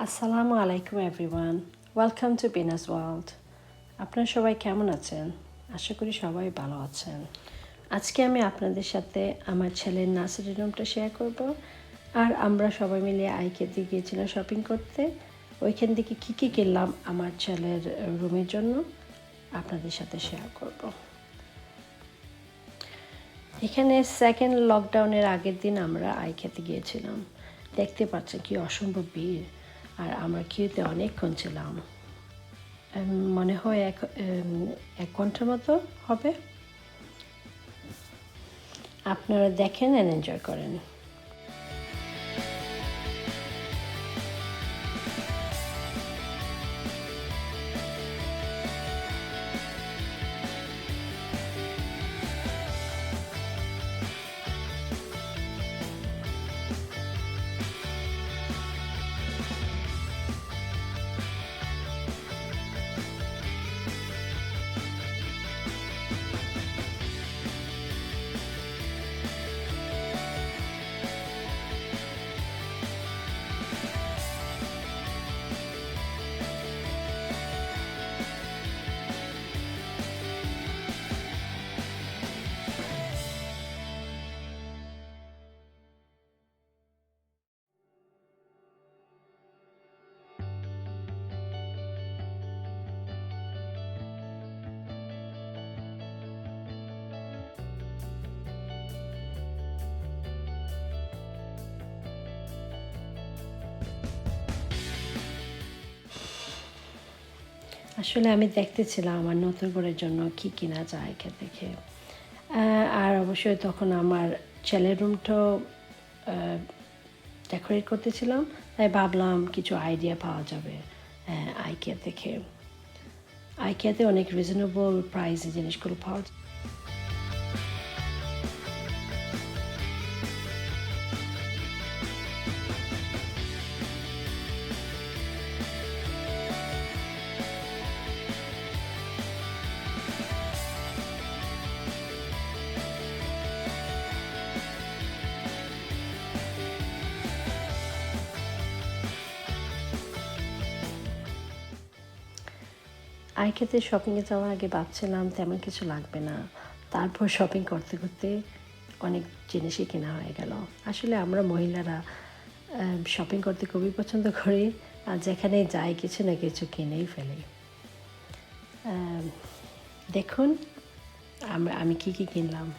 আসসালামু আলাইকুম everyone, welcome to Binas world. আপনারা সবাই কেমন আছেন? আশা করি সবাই ভালো আছেন। আজকে আমি আপনাদের সাথে আমার ছেলের নার্সারি রুমটা শেয়ার করব। আর আমরা সবাই মিলে আইকেতে গিয়েছিলাম শপিং করতে। ওইখান থেকে কী কী কিনলাম আমার ছেলের রুমের জন্য আপনাদের সাথে শেয়ার করব। এখানে সেকেন্ড লকডাউনের আগের দিন আমরা আইকেতে গিয়েছিলাম। দেখতে পাচ্ছেন কি অসম্ভব ভিড়, আর আমরা কিউতে অনেকক্ষণ ছিলাম। মনে হয় এক ঘন্টার মতো হবে। আপনারা দেখেন অ্যান্ড এনজয় করেন। আসলে আমি দেখতেছিলাম আমার নতুন বরের জন্য কী কেনা যায় দেখে। আর অবশ্যই তখন আমার ছেলের রুমটাও ডেকোরেট করতেছিলাম, তাই ভাবলাম কিছু আইডিয়া পাওয়া যাবে আইকিয়া থেকে। আইকিয়াতে অনেক রিজনেবল প্রাইসে জিনিসগুলো পাওয়া যায়। আইকিয়াতে শপিংয়ে যাওয়ার আগে ভাবছিলাম তেমন কিছু লাগবে না, তারপর শপিং করতে করতে অনেক জিনিসই কেনা হয়ে গেল। আসলে আমরা মহিলারা শপিং করতে খুবই পছন্দ করি, আর যেখানে যাই কিছু না কিছু কিনেই ফেলি। দেখুন আমি কি কি কিনলাম।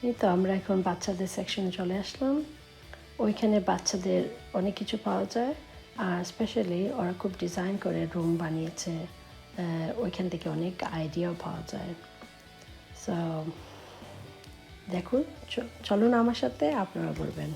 এই তো আমরা এখন বাচ্চাদের সেকশনে চলে আসলাম। ওইখানে বাচ্চাদের অনেক কিছু পাওয়া যায়, আর স্পেশালি ওরা খুব ডিজাইন করে রুম বানিয়েছে। ওইখান থেকে অনেক আইডিয়াও পাওয়া যায়। সো দেখুন, চলুন আমার সাথে, আপনারা বলবেন।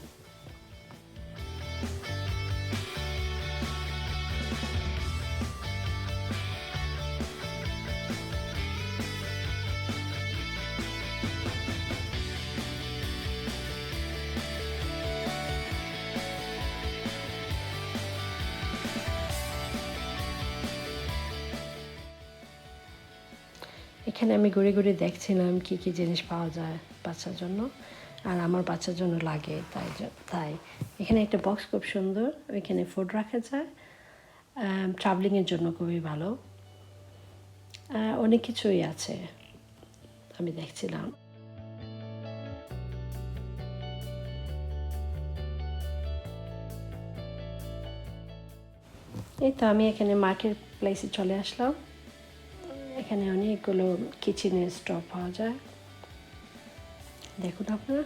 এখানে আমি ঘুরে ঘুরে দেখছিলাম কী কী জিনিস পাওয়া যায় বাচ্চার জন্য, আর আমার বাচ্চার জন্য লাগে। তাই এখানে একটা বক্স খুব সুন্দর, ওইখানে ফুড রাখা যায়। ট্রাভেলিংয়ের জন্য খুবই ভালো। অনেক কিছুই আছে আমি দেখছিলাম। এই তো আমি এখানে মার্কেট প্লেসে চলে আসলাম। এখানে অনেকগুলো কিচেনের স্টভ পাওয়া যায়, দেখুন আপনারা।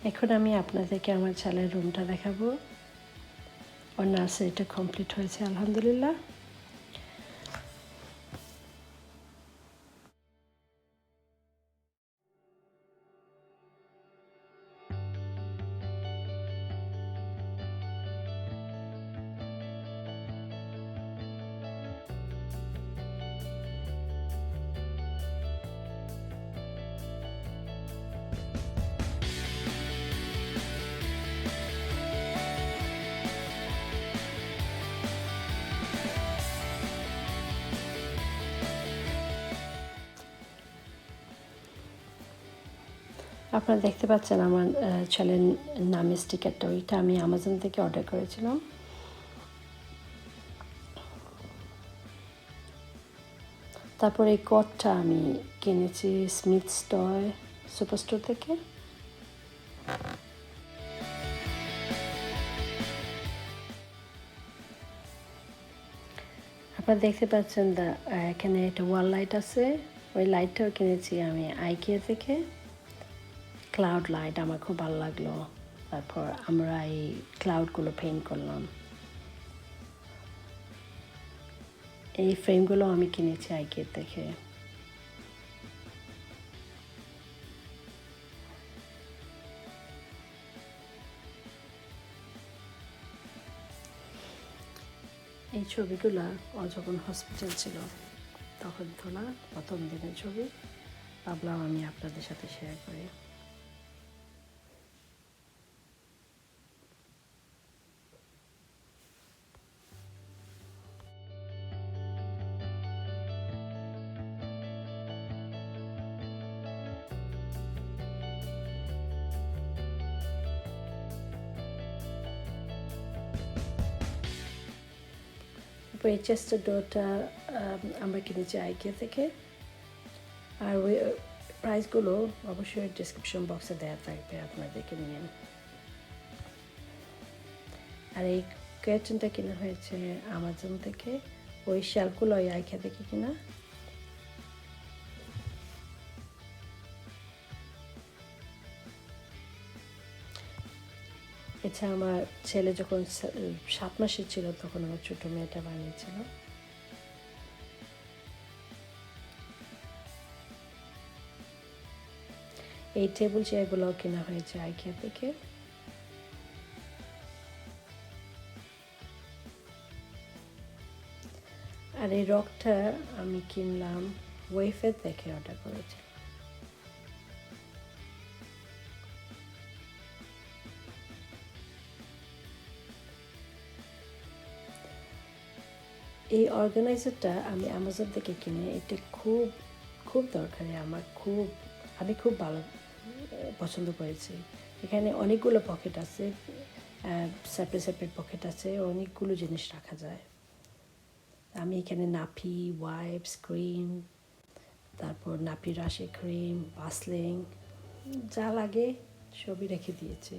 এখন আমি আপনাদেরকে আমার ছেলের রুমটা দেখাবো। ওর নার্সারিটা কমপ্লিট হয়েছে আলহামদুলিল্লাহ। আপনারা দেখতে পাচ্ছেন আমার ছেলের নামের স্টিকারটা, ওইটা আমি অ্যামাজন থেকে অর্ডার করেছিলাম। তারপর এই কটটা আমি কিনেছি স্মিথস টয় সুপার স্টোর থেকে। আপনারা দেখতে পাচ্ছেন এখানে একটা ওয়াল লাইট আছে, ওই লাইটটাও কিনেছি আমি আইকিয়া থেকে। ক্লাউড লাইট আমার খুব ভালো লাগলো। তারপর আমরা এই ক্লাউডগুলো পেইন্ট করলাম। এই ফ্রেমগুলো আমি কিনেছি আইকিয়া থেকে। এই ছবিগুলো ও যখন হসপিটাল ছিল তখন তোলা প্রথম দিনের ছবি, ভাবলাম আমি আপনাদের সাথে শেয়ার করি। এই চেস্টার ডোরটা আমরা কিনেছি আইকিয়া থেকে, আর ওই প্রাইসগুলো অবশ্যই ডিসক্রিপশন বক্সে দেওয়া থাকবে, আপনারা দেখে নিন। আর এই কার্টেনটা কেনা হয়েছে অ্যামাজন থেকে, ওই শেলফগুলো ওই আইকিয়া থেকে কিনা। এছাড়া আমার ছেলে যখন 7 মাসের ছিল তখন আমার ছোটো মেয়েটা বানিয়েছিল। এই টেবিল চেয়ারগুলো কেনা হয়েছে আইকিয়া থেকে। আর এই রকটা আমি কিনলাম ওয়েফের থেকে, অর্ডার করেছি। এই অর্গানাইজারটা আমি অ্যামাজন থেকে কিনে, এটা খুব খুব দরকারি আমার, আমি খুব ভালো পছন্দ করেছি। এখানে অনেকগুলো পকেট আছে, সেপারেট সেপারেট পকেট আছে, অনেকগুলো জিনিস রাখা যায়। আমি এখানে নাপি, ওয়াইপস, ক্রিম, তারপর নাপি রাশি ক্রিম, বাসলিং, যা লাগে সবই রেখে দিয়েছি।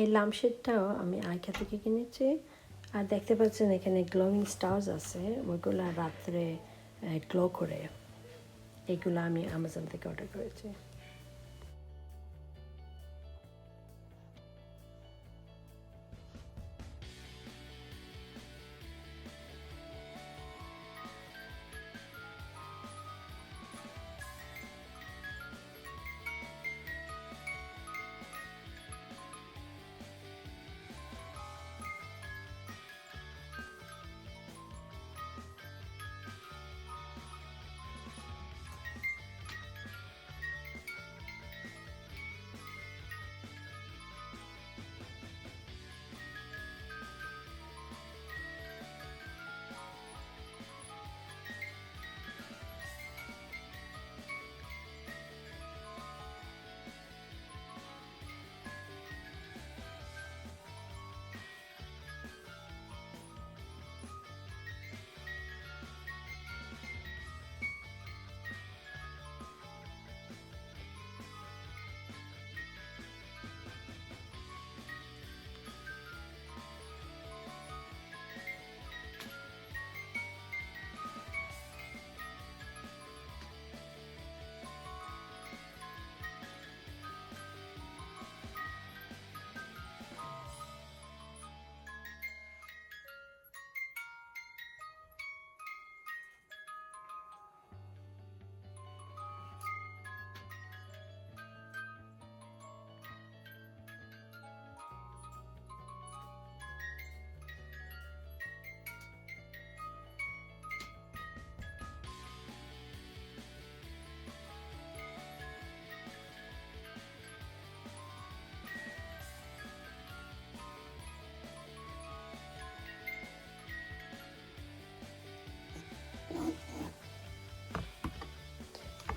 এই লাম্পশেডটাও আমি আইকা থেকে কিনেছি। আর দেখতে পাচ্ছেন এখানে গ্লোয়িং স্টার্স আছে, ওইগুলো রাত্রে গ্লো করে। এগুলো আমি অ্যামাজন থেকে অর্ডার করেছি।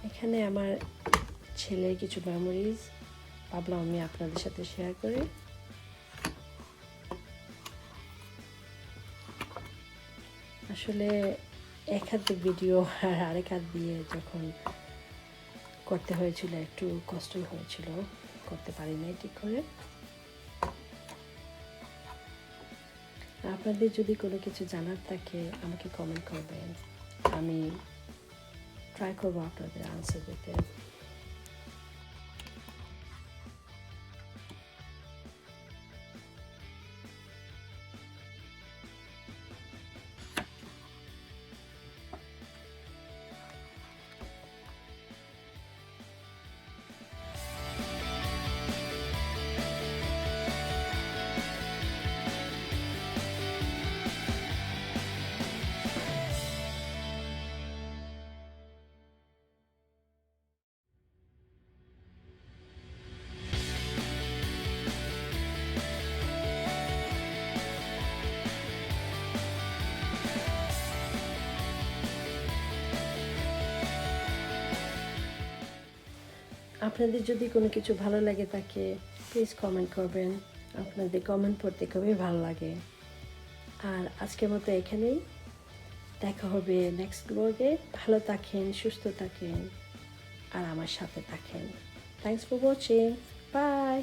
এখানে আমার ছেলের কিছু মেমোরিজ ভাবলাম আমি আপনাদের সাথে শেয়ার করি। আসলে এক হাত দিয়ে ভিডিও আর আরেক হাত দিয়ে যখন করতে হয়েছিল একটু কষ্টই হয়েছিল, করতে পারি নাই ঠিক করে। আপনাদের যদি কোনো কিছু জানার থাকে আমাকে কমেন্ট করবেন, আমি ট্রাই করবো আপনাদের আনসার দিতে। আপনাদের যদি কোনো কিছু ভালো লাগে থাকে প্লিজ কমেন্ট করবেন, আপনাদের কমেন্ট পড়তে খুবই ভালো লাগে। আর আজকের মতো এখানেই, দেখা হবে নেক্সট ব্লগে। ভালো থাকেন, সুস্থ থাকেন আর আমার সাথে থাকেন। Thanks for watching, by.